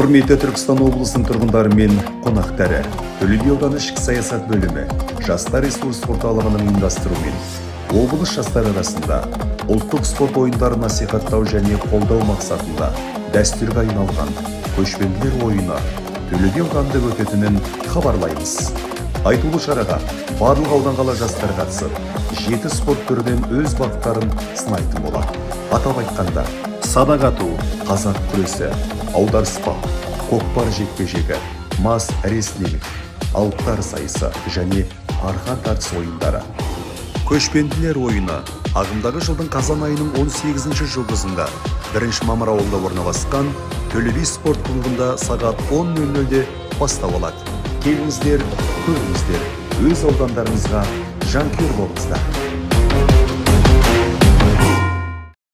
Құрметті Түркістан облысының тұрғындары мен қонақтары, Төле би ауданы ішкі саясат бөлімі жастар ресурс орталығының ұйымдастыруымен облыс жастары арасында ұлттық спорт ойындарын насихаттау және қолдау мақсатында дәстүрге айналған көшпенділер ойыны Төле би ауданында өтетінін хабарлаймыз. Айтулы шараға барлық аудан қала жастары қатысып, 7 спорт түрінен өз бақтарын сынайтын болады. Атап айтқанда, садақ ату, қазақ күресі, аударыспақ, көкпар жекпе-жегі, мас рестлинг, алыптар сайысы және арқан тартыс ойындары. Көшпенділер ойыны ағымдағы жылдың қазан айының 18-ші жұлдызында 1 мамыр ауылда орналасқан Төле би спорт клубында сағат 10:00-де бастау алады. Келіңіздер, көріңіздер, өз аудандарыңызға жанкүйер болыңыздар.